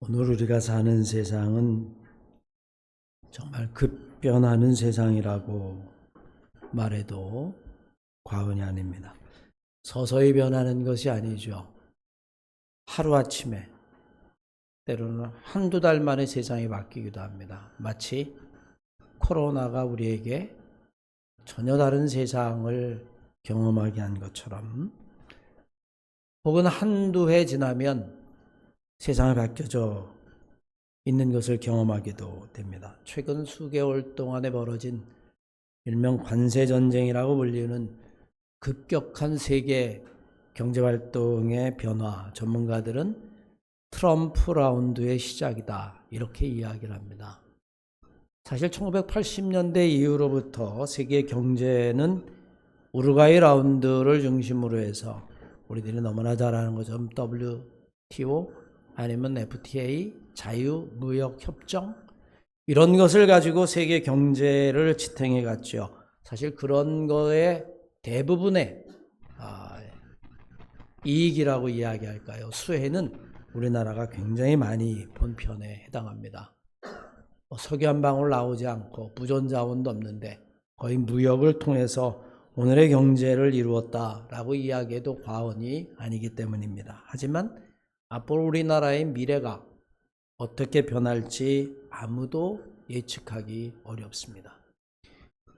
오늘 우리가 사는 세상은 정말 급변하는 세상이라고 말해도 과언이 아닙니다. 서서히 변하는 것이 아니죠. 하루아침에 때로는 한두 달 만에 세상이 바뀌기도 합니다. 마치 코로나가 우리에게 전혀 다른 세상을 경험하게 한 것처럼, 혹은 한두 해 지나면 세상이 바뀌어져 있는 것을 경험하기도 됩니다. 최근 수개월 동안에 벌어진 일명 관세전쟁이라고 불리는 급격한 세계 경제활동의 변화, 전문가들은 트럼프 라운드의 시작이다, 이렇게 이야기를 합니다. 사실 1980년대 이후로부터 세계 경제는 우루과이 라운드를 중심으로 해서 우리들이 너무나 잘 아는 것처럼 WTO 아니면 FTA, 자유무역협정, 이런 것을 가지고 세계 경제를 지탱해 갔죠. 사실 그런 거에 대부분의 이익이라고 이야기할까요? 수혜는 우리나라가 굉장히 많이 본 편에 해당합니다. 석유 한 방울 나오지 않고 부존자원도 없는데 거의 무역을 통해서 오늘의 경제를 이루었다라고 이야기해도 과언이 아니기 때문입니다. 하지만 앞으로 우리나라의 미래가 어떻게 변할지 아무도 예측하기 어렵습니다.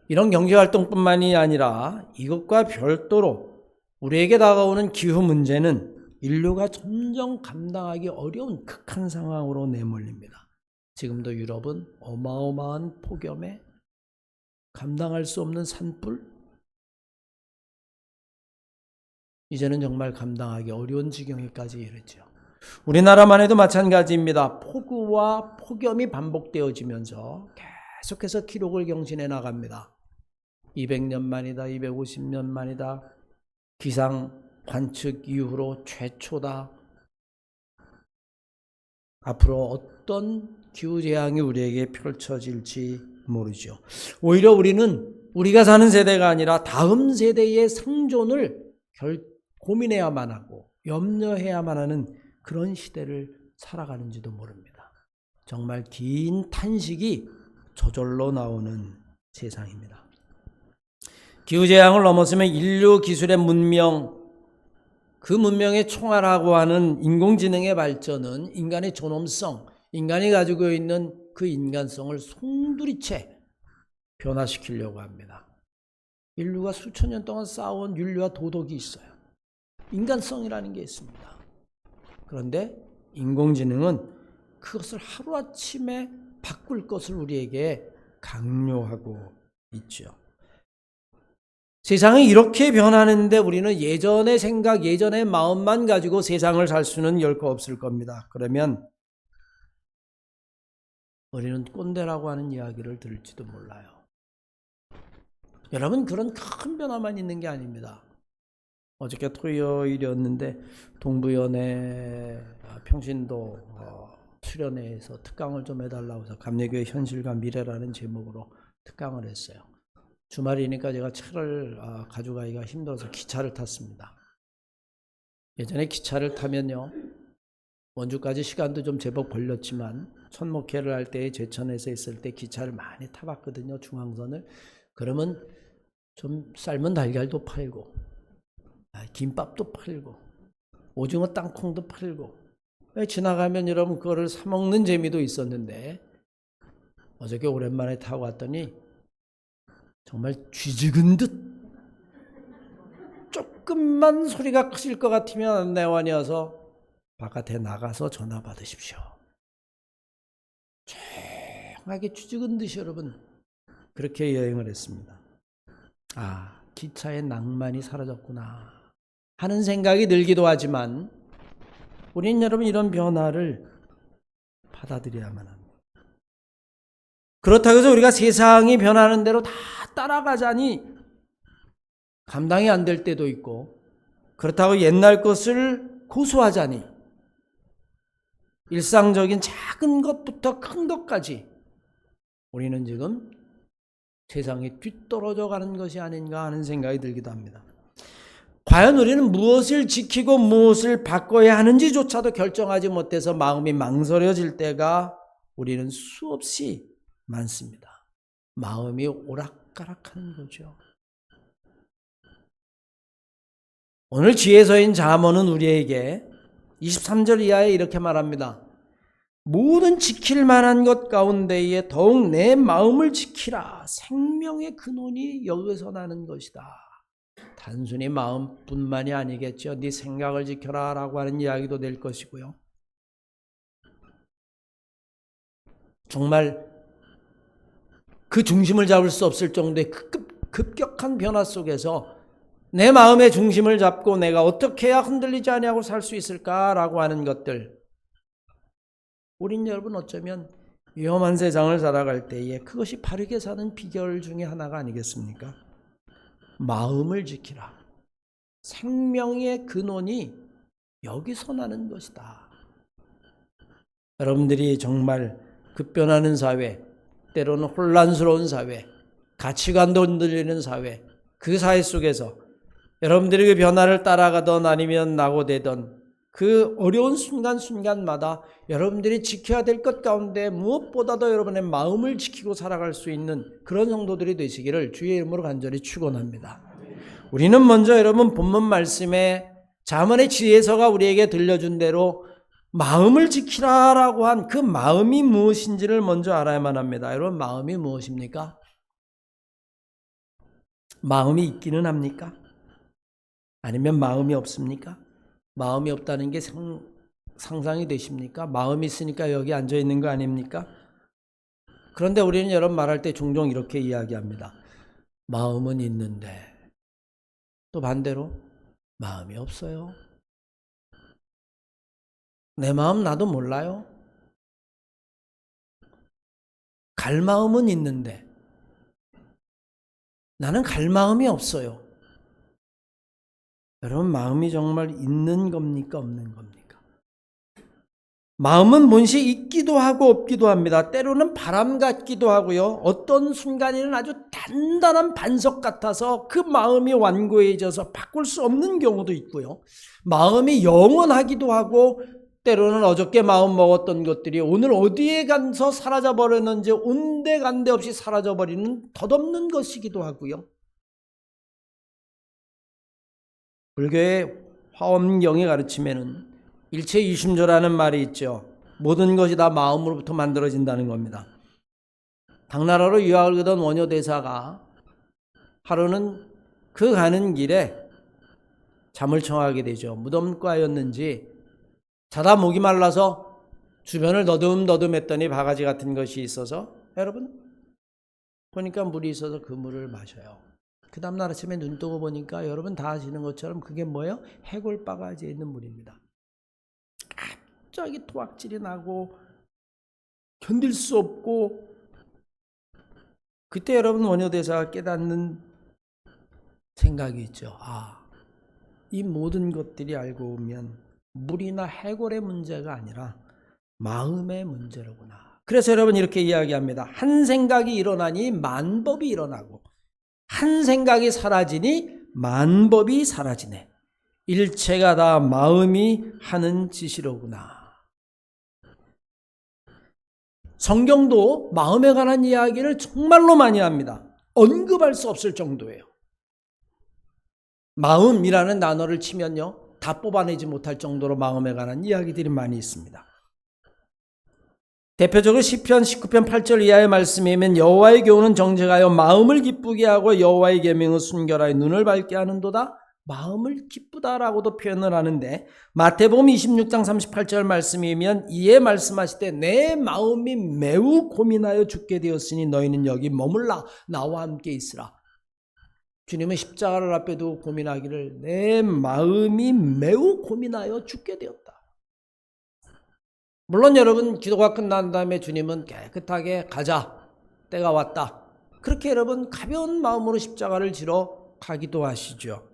이런 경제활동뿐만이 아니라 이것과 별도로 우리에게 다가오는 기후 문제는 인류가 점점 감당하기 어려운 극한 상황으로 내몰립니다. 지금도 유럽은 어마어마한 폭염에 감당할 수 없는 산불, 이제는 정말 감당하기 어려운 지경에까지 이르죠. 우리나라만 해도 마찬가지입니다. 폭우와 폭염이 반복되어지면서 계속해서 기록을 경신해 나갑니다. 200년 만이다, 250년 만이다, 기상 관측 이후로 최초다. 앞으로 어떤 기후재앙이 우리에게 펼쳐질지 모르죠. 오히려 우리는 우리가 사는 세대가 아니라 다음 세대의 생존을 고민해야만 하고 염려해야만 하는 그런 시대를 살아가는지도 모릅니다. 정말 긴 탄식이 저절로 나오는 세상입니다. 기후재앙을 넘어서면 인류 기술의 문명, 그 문명의 총알하고 하는 인공지능의 발전은 인간의 존엄성, 인간이 가지고 있는 그 인간성을 송두리째 변화시키려고 합니다. 인류가 수천 년 동안 쌓아온 윤리와 도덕이 있어요. 인간성이라는 게 있습니다. 그런데 인공지능은 그것을 하루아침에 바꿀 것을 우리에게 강요하고 있죠. 세상이 이렇게 변하는데 우리는 예전의 생각, 예전의 마음만 가지고 세상을 살 수는 결코 없을 겁니다. 그러면 우리는 꼰대라고 하는 이야기를 들을지도 몰라요. 여러분, 그런 큰 변화만 있는 게 아닙니다. 어저께 토요일이었는데 동부연회 평신도 수련회에서 특강을 좀 해달라고 해서 감리교의 현실과 미래라는 제목으로 특강을 했어요. 주말이니까 제가 차를 가져가기가 힘들어서 기차를 탔습니다. 예전에 기차를 타면요, 원주까지 시간도 좀 제법 걸렸지만 첫 목회를 할 때 제천에서 있을 때 기차를 많이 타봤거든요. 중앙선을. 그러면 좀 삶은 달걀도 팔고 김밥도 팔고 오징어 땅콩도 팔고 지나가면 여러분 그거를 사 먹는 재미도 있었는데 어저께 오랜만에 타고 왔더니 정말 쥐죽은 듯 조금만 소리가 크실 것 같으면 안내원이 와서 바깥에 나가서 전화 받으십시오. 조용하게 쥐죽은 듯이 여러분 그렇게 여행을 했습니다. 기차의 낭만이 사라졌구나 하는 생각이 들기도 하지만 우리는 여러분 이런 변화를 받아들여야만 합니다. 그렇다고 해서 우리가 세상이 변하는 대로 다 따라가자니 감당이 안 될 때도 있고, 그렇다고 옛날 것을 고수하자니 일상적인 작은 것부터 큰 것까지 우리는 지금 세상에 뒤떨어져 가는 것이 아닌가 하는 생각이 들기도 합니다. 과연 우리는 무엇을 지키고 무엇을 바꿔야 하는지조차도 결정하지 못해서 마음이 망설여질 때가 우리는 수없이 많습니다. 마음이 오락가락하는 거죠. 오늘 지혜서인 잠언은 우리에게 23절 이하에 이렇게 말합니다. 모든 지킬 만한 것 가운데에 더욱 내 마음을 지키라. 생명의 근원이 여기서 나는 것이다. 단순히 마음뿐만이 아니겠죠. 네 생각을 지켜라 라고 하는 이야기도 될 것이고요. 정말 그 중심을 잡을 수 없을 정도의 급격한 변화 속에서 내 마음의 중심을 잡고 내가 어떻게 해야 흔들리지 아니하고 살 수 있을까라고 하는 것들, 우린 여러분 어쩌면 위험한 세상을 살아갈 때에 그것이 바르게 사는 비결 중에 하나가 아니겠습니까? 마음을 지키라. 생명의 근원이 여기서 나는 것이다. 여러분들이 정말 급변하는 사회, 때로는 혼란스러운 사회, 가치관도 흔들리는 사회, 그 사회 속에서 여러분들이 그 변화를 따라가던 아니면 낙오되던 그 어려운 순간순간마다 여러분들이 지켜야 될 것 가운데 무엇보다도 여러분의 마음을 지키고 살아갈 수 있는 그런 성도들이 되시기를 주의 이름으로 간절히 축원합니다. 우리는 먼저 여러분 본문 말씀에 잠언의 지혜서가 우리에게 들려준 대로 마음을 지키라라고 한 그 마음이 무엇인지를 먼저 알아야만 합니다. 여러분, 마음이 무엇입니까? 마음이 있기는 합니까? 아니면 마음이 없습니까? 마음이 없다는 게 상상이 되십니까? 마음이 있으니까 여기 앉아 있는 거 아닙니까? 그런데 우리는 여러분 말할 때 종종 이렇게 이야기합니다. 마음은 있는데, 또 반대로 마음이 없어요. 내 마음 나도 몰라요. 갈 마음은 있는데 나는 갈 마음이 없어요. 여러분, 마음이 정말 있는 겁니까? 없는 겁니까? 마음은 뭔시 있기도 하고 없기도 합니다. 때로는 바람 같기도 하고요. 어떤 순간에는 아주 단단한 반석 같아서 그 마음이 완고해져서 바꿀 수 없는 경우도 있고요. 마음이 영원하기도 하고 때로는 어저께 마음 먹었던 것들이 오늘 어디에 가서 사라져버렸는지 온데간데 없이 사라져버리는 덧없는 것이기도 하고요. 불교의 화엄경의 가르침에는 일체이심조라는 말이 있죠. 모든 것이 다 마음으로부터 만들어진다는 겁니다. 당나라로 유학을 가던 원효대사가 하루는 그 가는 길에 잠을 청하게 되죠. 무덤가였는지 자다 목이 말라서 주변을 너듬너듬 했더니 바가지 같은 것이 있어서 여러분 보니까 물이 있어서 그 물을 마셔요. 그 다음날 아침에 눈 뜨고 보니까 여러분 다 아시는 것처럼 그게 뭐예요? 해골 바가지에 있는 물입니다. 갑자기 토악질이 나고 견딜 수 없고, 그때 여러분 원효대사가 깨닫는 생각이 있죠. 이 모든 것들이 알고 보면 물이나 해골의 문제가 아니라 마음의 문제로구나. 그래서 여러분 이렇게 이야기합니다. 한 생각이 일어나니 만법이 일어나고 한 생각이 사라지니 만법이 사라지네. 일체가 다 마음이 하는 짓이로구나. 성경도 마음에 관한 이야기를 정말로 많이 합니다. 언급할 수 없을 정도예요. 마음이라는 단어를 치면요, 다 뽑아내지 못할 정도로 마음에 관한 이야기들이 많이 있습니다. 대표적으로 시편 19편 8절 이하의 말씀이면 여호와의 교훈은 정직하여 마음을 기쁘게 하고 여호와의 계명은 순결하여 눈을 밝게 하는도다. 마음을 기쁘다라고도 표현을 하는데, 마태복음 26장 38절 말씀이면 이에 말씀하실 때 내 마음이 매우 고민하여 죽게 되었으니 너희는 여기 머물라 나와 함께 있으라. 주님은 십자가를 앞에 두고 고민하기를 내 마음이 매우 고민하여 죽게 되었다. 물론 여러분 기도가 끝난 다음에 주님은 깨끗하게 가자, 때가 왔다, 그렇게 여러분 가벼운 마음으로 십자가를 지러 가기도 하시죠.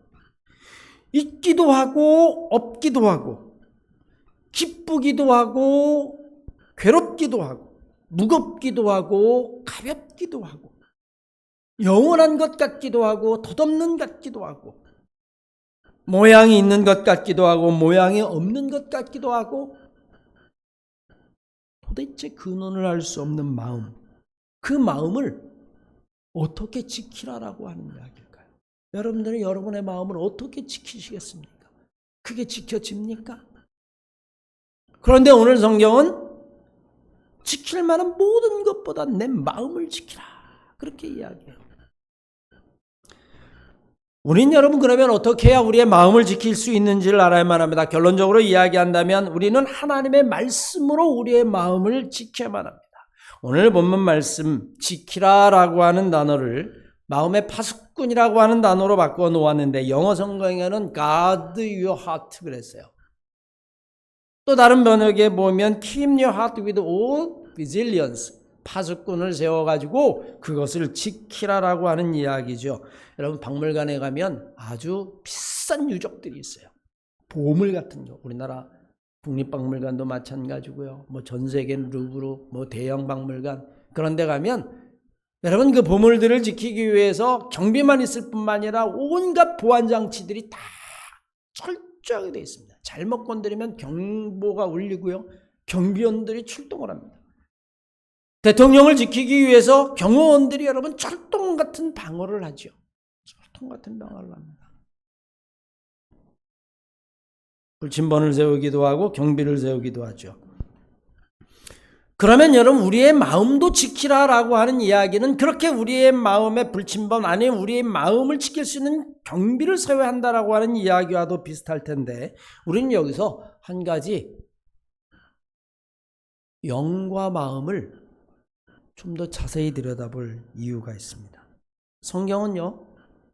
있기도 하고 없기도 하고 기쁘기도 하고 괴롭기도 하고 무겁기도 하고 가볍기도 하고 영원한 것 같기도 하고 덧없는 것 같기도 하고 모양이 있는 것 같기도 하고 모양이 없는 것 같기도 하고 도대체 근원을 알 수 없는 마음, 그 마음을 어떻게 지키라라고 하는 이야기일까요? 여러분들은 여러분의 마음을 어떻게 지키시겠습니까? 그게 지켜집니까? 그런데 오늘 성경은 지킬 만한 모든 것보다 내 마음을 지키라 그렇게 이야기해요. 우린 여러분 그러면 어떻게 해야 우리의 마음을 지킬 수 있는지를 알아야만 합니다. 결론적으로 이야기한다면 우리는 하나님의 말씀으로 우리의 마음을 지켜야만 합니다. 오늘 본문 말씀 지키라라고 하는 단어를 마음의 파수꾼이라고 하는 단어로 바꿔 놓았는데 영어 성경에는 guard your heart 그랬어요. 또 다른 번역에 보면 keep your heart with all vigilance 파수꾼을 세워가지고 그것을 지키라라고 하는 이야기죠. 여러분 박물관에 가면 아주 비싼 유적들이 있어요. 보물 같은 거. 우리나라 국립박물관도 마찬가지고요. 뭐 전 세계 루브르, 뭐 대형 박물관 그런 데 가면 여러분 그 보물들을 지키기 위해서 경비만 있을 뿐만 아니라 온갖 보안 장치들이 다 철저하게 되어 있습니다. 잘못 건드리면 경보가 울리고요. 경비원들이 출동을 합니다. 대통령을 지키기 위해서 경호원들이 여러분 철동 같은 방어를 하죠. 철통 같은 방어를 합니다. 불침번을 세우기도 하고 경비를 세우기도 하죠. 그러면 여러분 우리의 마음도 지키라라고 하는 이야기는 그렇게 우리의 마음의 불침번 아니면 우리의 마음을 지킬 수 있는 경비를 세워야 한다라고 하는 이야기와도 비슷할 텐데 우리는 여기서 한 가지 영과 마음을 좀 더 자세히 들여다볼 이유가 있습니다. 성경은요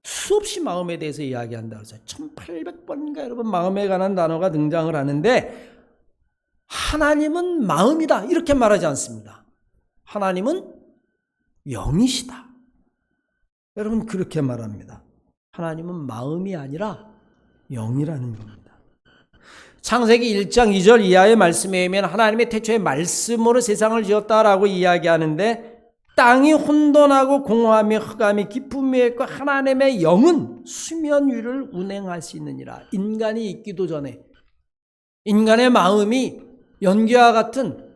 수없이 마음에 대해서 이야기한다고 해서 1800번인가 여러분 마음에 관한 단어가 등장을 하는데 하나님은 마음이다 이렇게 말하지 않습니다. 하나님은 영이시다. 여러분 그렇게 말합니다. 하나님은 마음이 아니라 영이라는 겁니다. 창세기 1장 2절 이하의 말씀에 의하면 하나님의 태초에 말씀으로 세상을 지었다라고 이야기하는데 땅이 혼돈하고 공허함이 흑암이 깊음이 있고 하나님의 영은 수면 위를 운행하시느니라. 인간이 있기도 전에 인간의 마음이 연기와 같은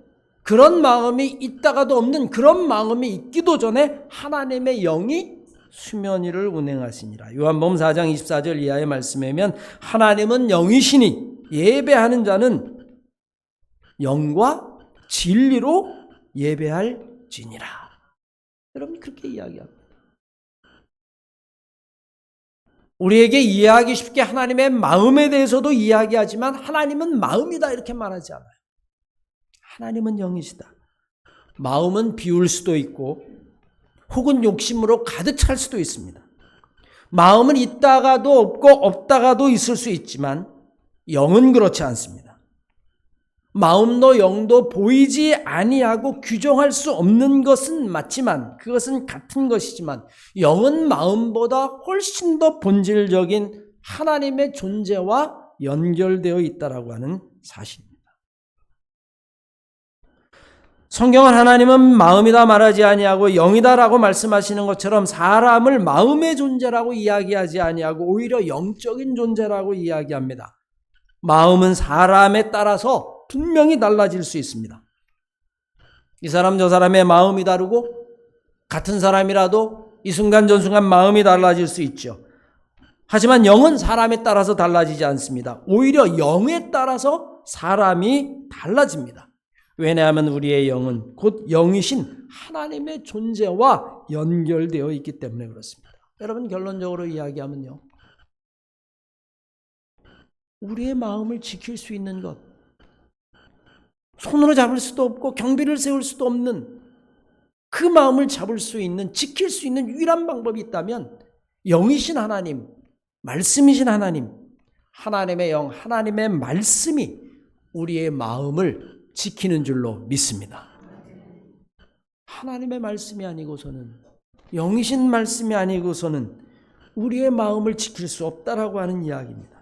그런 마음이 있다가도 없는 그런 마음이 있기도 전에 하나님의 영이 수면 위를 운행하시니라. 요한복음 4장 24절 이하의 말씀에 의하면 하나님은 영이시니 예배하는 자는 영과 진리로 예배할지니라. 여러분 그렇게 이야기합니다. 우리에게 이해하기 쉽게 하나님의 마음에 대해서도 이야기하지만 하나님은 마음이다 이렇게 말하지 않아요. 하나님은 영이시다. 마음은 비울 수도 있고 혹은 욕심으로 가득 찰 수도 있습니다. 마음은 있다가도 없고 없다가도 있을 수 있지만 영은 그렇지 않습니다. 마음도 영도 보이지 아니하고 규정할 수 없는 것은 맞지만 그것은 같은 것이지만 영은 마음보다 훨씬 더 본질적인 하나님의 존재와 연결되어 있다라고 하는 사실입니다. 성경은 하나님은 마음이다 말하지 아니하고 영이다라고 말씀하시는 것처럼 사람을 마음의 존재라고 이야기하지 아니하고 오히려 영적인 존재라고 이야기합니다. 마음은 사람에 따라서 분명히 달라질 수 있습니다. 이 사람 저 사람의 마음이 다르고 같은 사람이라도 이 순간 저 순간 마음이 달라질 수 있죠. 하지만 영은 사람에 따라서 달라지지 않습니다. 오히려 영에 따라서 사람이 달라집니다. 왜냐하면 우리의 영은 곧 영이신 하나님의 존재와 연결되어 있기 때문에 그렇습니다. 여러분 결론적으로 이야기하면요. 우리의 마음을 지킬 수 있는 것, 손으로 잡을 수도 없고 경비를 세울 수도 없는 그 마음을 잡을 수 있는, 지킬 수 있는 유일한 방법이 있다면 영이신 하나님, 말씀이신 하나님, 하나님의 영, 하나님의 말씀이 우리의 마음을 지키는 줄로 믿습니다. 하나님의 말씀이 아니고서는, 영이신 말씀이 아니고서는 우리의 마음을 지킬 수 없다라고 하는 이야기입니다.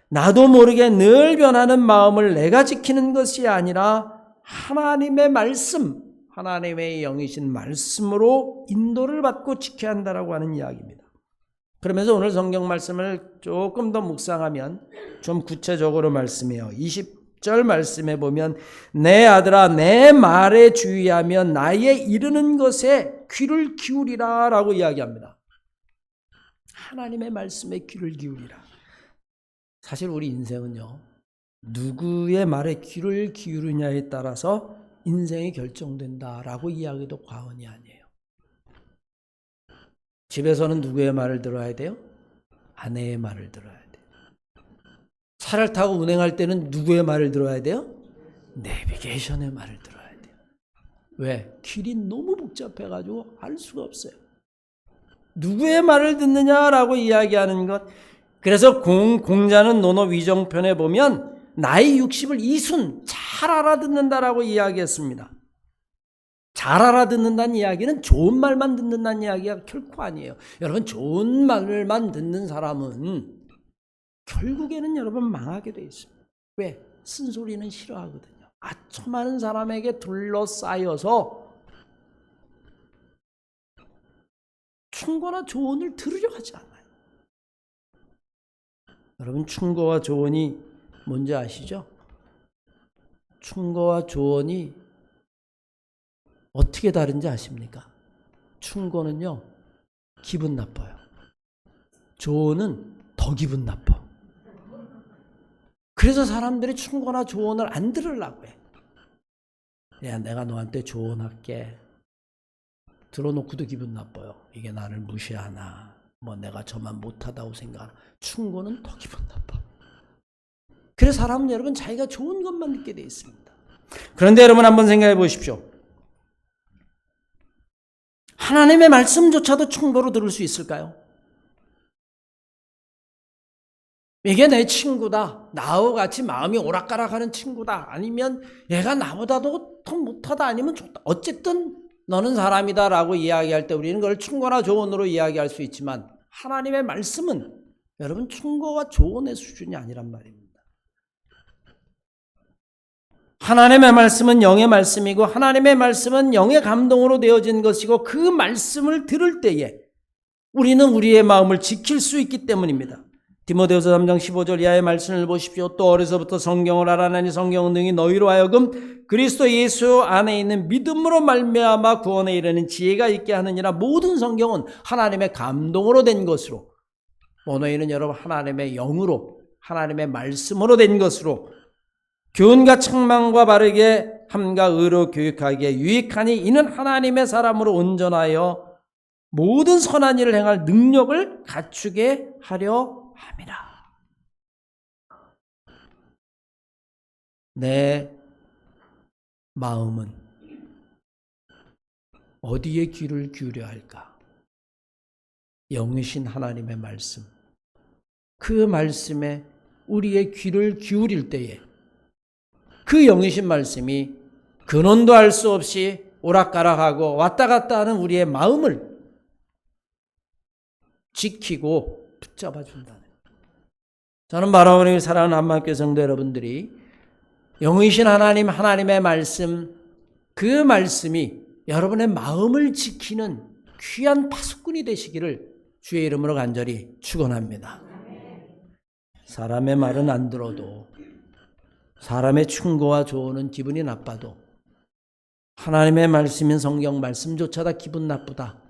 나도 모르게 늘 변하는 마음을 내가 지키는 것이 아니라 하나님의 말씀, 하나님의 영이신 말씀으로 인도를 받고 지켜야 한다라고 하는 이야기입니다. 그러면서 오늘 성경 말씀을 조금 더 묵상하면 좀 구체적으로 말씀해요. 20절 말씀에 보면 내 아들아 내 말에 주의하며 나의 이르는 것에 귀를 기울이라 라고 이야기합니다. 하나님의 말씀에 귀를 기울이라. 사실 우리 인생은요, 누구의 말에 귀를 기울이냐에 따라서 인생이 결정된다라고 이야기도 과언이 아니에요. 집에서는 누구의 말을 들어야 돼요? 아내의 말을 들어야 돼요. 차를 타고 운행할 때는 누구의 말을 들어야 돼요? 내비게이션의 말을 들어야 돼요. 왜? 길이 너무 복잡해가지고 알 수가 없어요. 누구의 말을 듣느냐라고 이야기하는 것. 그래서 공자는 논어위정편에 보면 나의 60을 이순 잘 알아듣는다라고 이야기했습니다. 잘 알아듣는다는 이야기는 좋은 말만 듣는다는 이야기가 결코 아니에요. 여러분, 좋은 말만 듣는 사람은 결국에는 여러분 망하게 돼 있습니다. 왜? 쓴소리는 싫어하거든요. 아주 많은 사람에게 둘러싸여서 충고나 조언을 들으려 하지 않아요. 여러분, 충고와 조언이 뭔지 아시죠? 충고와 조언이 어떻게 다른지 아십니까? 충고는요, 기분 나빠요. 조언은 더 기분 나빠. 그래서 사람들이 충고나 조언을 안 들으려고 해. 야, 내가 너한테 조언할게. 들어놓고도 기분 나빠요. 이게 나를 무시하나, 뭐 내가 저만 못하다고 생각하나. 충고는 더 기분 나빠. 그래서 사람은 여러분 자기가 좋은 것만 듣게 돼 있습니다. 그런데 여러분 한번 생각해 보십시오. 하나님의 말씀조차도 충고로 들을 수 있을까요? 이게 내 친구다. 나하고 같이 마음이 오락가락하는 친구다. 아니면 얘가 나보다도 더 못하다. 아니면 좋다. 어쨌든 너는 사람이다 라고 이야기할 때 우리는 그걸 충고나 조언으로 이야기할 수 있지만 하나님의 말씀은 여러분 충고와 조언의 수준이 아니란 말입니다. 하나님의 말씀은 영의 말씀이고 하나님의 말씀은 영의 감동으로 되어진 것이고 그 말씀을 들을 때에 우리는 우리의 마음을 지킬 수 있기 때문입니다. 디모데후서 3장 15절 이하의 말씀을 보십시오. 또 어려서부터 성경을 알아내니 성경은 능히 너희로 하여금 그리스도 예수 안에 있는 믿음으로 말미암아 구원에 이르는 지혜가 있게 하느니라. 모든 성경은 하나님의 감동으로 된 것으로, 너희는 여러분 하나님의 영으로, 하나님의 말씀으로 된 것으로 교훈과 책망과 바르게 함과 의로 교육하기에 유익하니 이는 하나님의 사람으로 온전하여 모든 선한 일을 행할 능력을 갖추게 하려 함이라. 내 마음은 어디에 귀를 기울여야 할까? 영이신 하나님의 말씀, 그 말씀에 우리의 귀를 기울일 때에 그 영이신 말씀이 근원도 알 수 없이 오락가락하고 왔다 갔다 하는 우리의 마음을 지키고 붙잡아 준다는 거예요. 저는 바라보니 사랑하는 한마음교회 성도 여러분들이 영이신 하나님, 하나님의 말씀, 그 말씀이 여러분의 마음을 지키는 귀한 파수꾼이 되시기를 주의 이름으로 간절히 축원합니다. 사람의 말은 안 들어도, 사람의 충고와 조언은 기분이 나빠도 하나님의 말씀인 성경 말씀조차도 기분 나쁘다.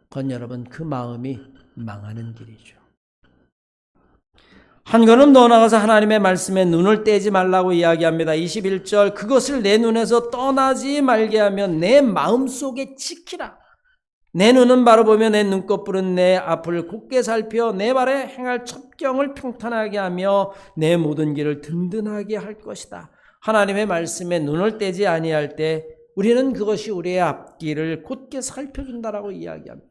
그건 여러분 그 마음이 망하는 길이죠. 한 걸음 더 나가서 하나님의 말씀에 눈을 떼지 말라고 이야기합니다. 21절 그것을 내 눈에서 떠나지 말게 하면 내 마음속에 지키라. 내 눈은 바로 보며 내 눈꺼풀은 내 앞을 곧게 살펴 내 발에 행할 첩경을 평탄하게 하며 내 모든 길을 든든하게 할 것이다. 하나님의 말씀에 눈을 떼지 아니할 때 우리는 그것이 우리의 앞길을 곧게 살펴준다라고 이야기합니다.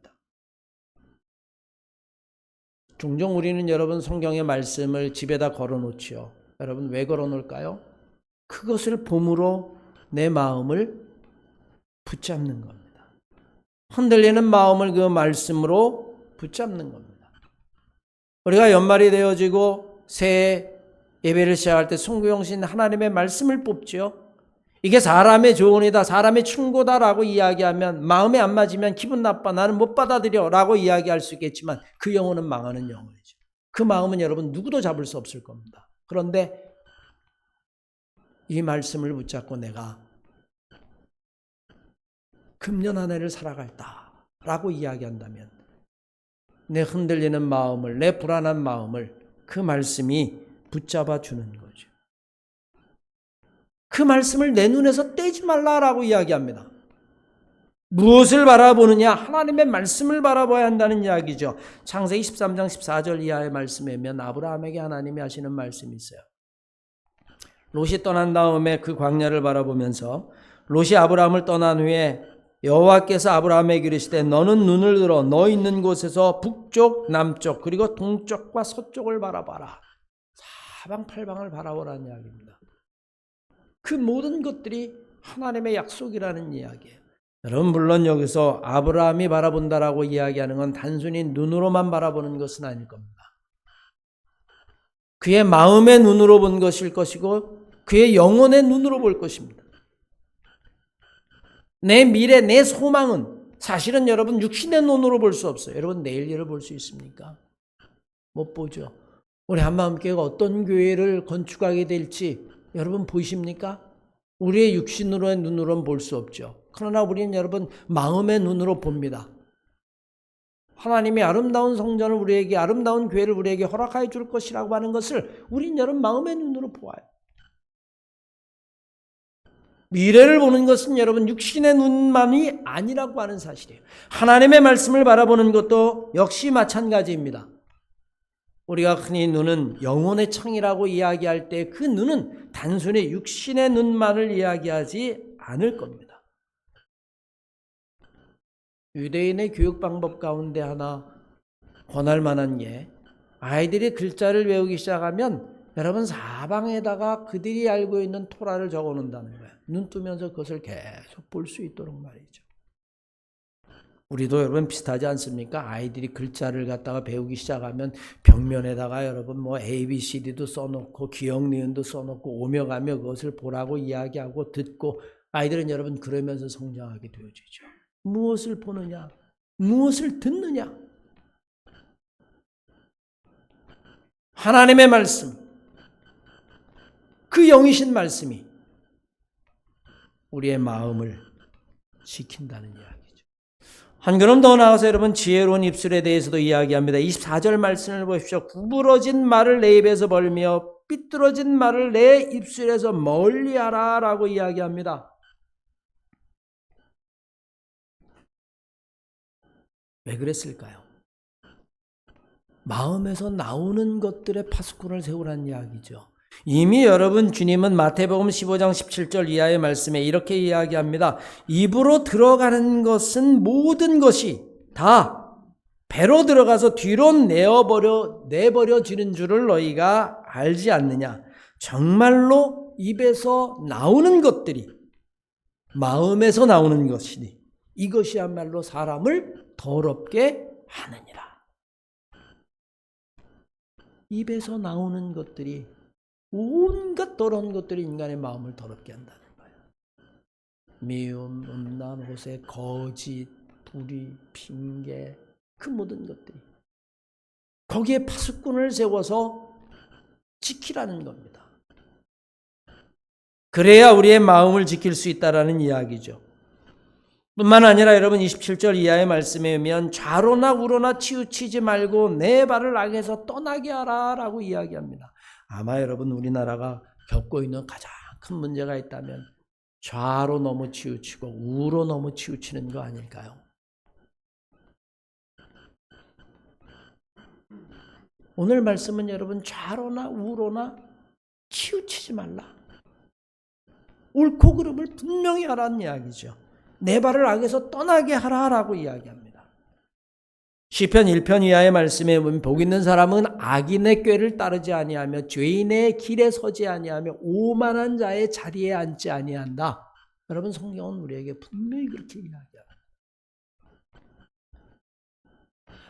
종종 우리는 여러분 성경의 말씀을 집에다 걸어놓지요. 여러분 왜 걸어놓을까요? 그것을 봄으로 내 마음을 붙잡는 겁니다. 흔들리는 마음을 그 말씀으로 붙잡는 겁니다. 우리가 연말이 되어지고 새해 예배를 시작할 때 송구영신 하나님의 말씀을 뽑지요. 이게 사람의 조언이다, 사람의 충고다라고 이야기하면, 마음에 안 맞으면 기분 나빠, 나는 못 받아들여 라고 이야기할 수 있겠지만 그 영혼은 망하는 영혼이죠. 그 마음은 여러분 누구도 잡을 수 없을 겁니다. 그런데 이 말씀을 붙잡고 내가 금년 한 해를 살아갈다 라고 이야기한다면 내 흔들리는 마음을, 내 불안한 마음을 그 말씀이 붙잡아 주는 거죠. 그 말씀을 내 눈에서 떼지 말라라고 이야기합니다. 무엇을 바라보느냐? 하나님의 말씀을 바라봐야 한다는 이야기죠. 창세기 13장 14절 이하의 말씀에 보면 아브라함에게 하나님이 하시는 말씀이 있어요. 롯이 떠난 다음에 그 광야를 바라보면서 롯이 아브라함을 떠난 후에 여호와께서 아브라함에게 이르시되 너는 눈을 들어 너 있는 곳에서 북쪽, 남쪽 그리고 동쪽과 서쪽을 바라봐라. 사방팔방을 바라보라는 이야기입니다. 그 모든 것들이 하나님의 약속이라는 이야기예요. 여러분 물론 여기서 아브라함이 바라본다라고 이야기하는 건 단순히 눈으로만 바라보는 것은 아닐 겁니다. 그의 마음의 눈으로 본 것일 것이고 그의 영혼의 눈으로 볼 것입니다. 내 미래, 내 소망은 사실은 여러분 육신의 눈으로 볼 수 없어요. 여러분 내일 일을 볼 수 있습니까? 못 보죠. 우리 한마음교회가 어떤 교회를 건축하게 될지 여러분 보이십니까? 우리의 육신으로의 눈으로는 볼 수 없죠. 그러나 우리는 여러분 마음의 눈으로 봅니다. 하나님이 아름다운 성전을 우리에게, 아름다운 교회를 우리에게 허락하여 줄 것이라고 하는 것을 우린 여러분 마음의 눈으로 보아요. 미래를 보는 것은 여러분 육신의 눈만이 아니라고 하는 사실이에요. 하나님의 말씀을 바라보는 것도 역시 마찬가지입니다. 우리가 흔히 눈은 영혼의 창이라고 이야기할 때 그 눈은 단순히 육신의 눈만을 이야기하지 않을 겁니다. 유대인의 교육 방법 가운데 하나 권할 만한 게 아이들이 글자를 외우기 시작하면 여러분 사방에다가 그들이 알고 있는 토라를 적어 놓는다는 거예요. 눈 뜨면서 그것을 계속 볼 수 있도록 말이죠. 우리도 여러분 비슷하지 않습니까? 아이들이 글자를 갖다가 배우기 시작하면 벽면에다가 여러분 뭐 ABCD도 써놓고 기억 니은도 써놓고 오며 가며 그것을 보라고 이야기하고 듣고 아이들은 여러분 그러면서 성장하게 되어지죠. 무엇을 보느냐? 무엇을 듣느냐? 하나님의 말씀, 그 영이신 말씀이 우리의 마음을 지킨다는 이야기죠. 한 걸음 더 나아가서 여러분 지혜로운 입술에 대해서도 이야기합니다. 24절 말씀을 보십시오. 구부러진 말을 내 입에서 벌며 삐뚤어진 말을 내 입술에서 멀리하라 라고 이야기합니다. 왜 그랬을까요? 마음에서 나오는 것들의 파수꾼을 세우라는 이야기죠. 이미 여러분 주님은 마태복음 15장 17절 이하의 말씀에 이렇게 이야기합니다. 입으로 들어가는 것은 모든 것이 다 배로 들어가서 뒤로 내버려지는 줄을 너희가 알지 않느냐. 정말로 입에서 나오는 것들이 마음에서 나오는 것이니 이것이야말로 사람을 더럽게 하느니라. 입에서 나오는 것들이 온갖 더러운 것들이 인간의 마음을 더럽게 한다는 거예요. 미움, 음란, 호세, 거짓, 불의, 핑계, 그 모든 것들이 거기에 파수꾼을 세워서 지키라는 겁니다. 그래야 우리의 마음을 지킬 수 있다라는 이야기죠. 뿐만 아니라 여러분 27절 이하의 말씀에 의하면 좌로나 우로나 치우치지 말고 내 발을 악에서 떠나게 하라 라고 이야기합니다. 아마 여러분 우리나라가 겪고 있는 가장 큰 문제가 있다면 좌로 너무 치우치고 우로 너무 치우치는 거 아닐까요? 오늘 말씀은 여러분 좌로나 우로나 치우치지 말라. 옳고 그름을 분명히 하라는 이야기죠. 내 발을 악에서 떠나게 하라라고 이야기합니다. 시편 1편 이하의 말씀에 보면 복 있는 사람은 악인의 꾀를 따르지 아니하며 죄인의 길에 서지 아니하며 오만한 자의 자리에 앉지 아니한다. 여러분 성경은 우리에게 분명히 그렇게 이야기합니다.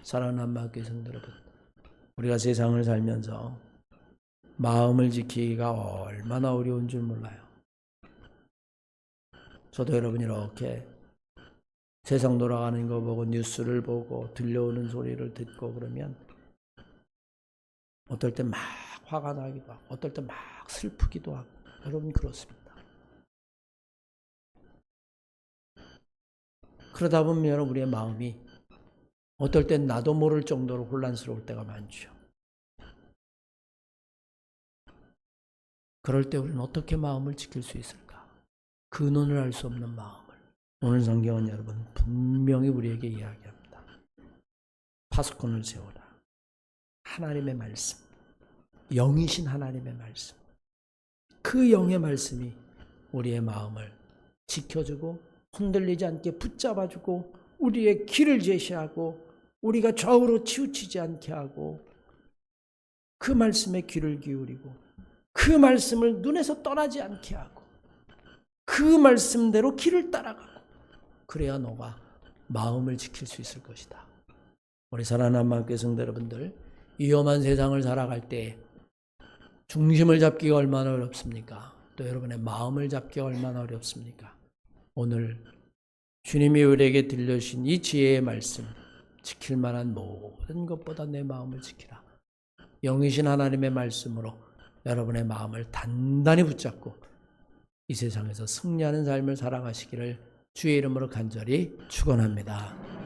사랑하는 한마음교회 성도 여러분, 우리가 세상을 살면서 마음을 지키기가 얼마나 어려운 줄 몰라요. 저도 여러분 이렇게 세상 돌아가는 거 보고 뉴스를 보고 들려오는 소리를 듣고 그러면 어떨 때 막 화가 나기도 하고 어떨 때 막 슬프기도 하고 여러분 그렇습니다. 그러다 보면 여러분 우리의 마음이 어떨 땐 나도 모를 정도로 혼란스러울 때가 많죠. 그럴 때 우리는 어떻게 마음을 지킬 수 있을까? 근원을 알 수 없는 마음을. 오늘 성경은 여러분 분명히 우리에게 이야기합니다. 파수꾼을 세워라. 하나님의 말씀. 영이신 하나님의 말씀. 그 영의 말씀이 우리의 마음을 지켜주고 흔들리지 않게 붙잡아주고 우리의 길을 제시하고 우리가 좌우로 치우치지 않게 하고 그 말씀에 귀를 기울이고 그 말씀을 눈에서 떠나지 않게 하고 그 말씀대로 길을 따라가고 그래야 너가 마음을 지킬 수 있을 것이다. 우리 사랑하는 마음교회 성도 여러분들, 위험한 세상을 살아갈 때 중심을 잡기가 얼마나 어렵습니까? 또 여러분의 마음을 잡기가 얼마나 어렵습니까? 오늘 주님이 우리에게 들려주신 이 지혜의 말씀, 지킬 만한 모든 것보다 내 마음을 지키라. 영이신 하나님의 말씀으로 여러분의 마음을 단단히 붙잡고 이 세상에서 승리하는 삶을 살아가시기를 주의 이름으로 간절히 축원합니다.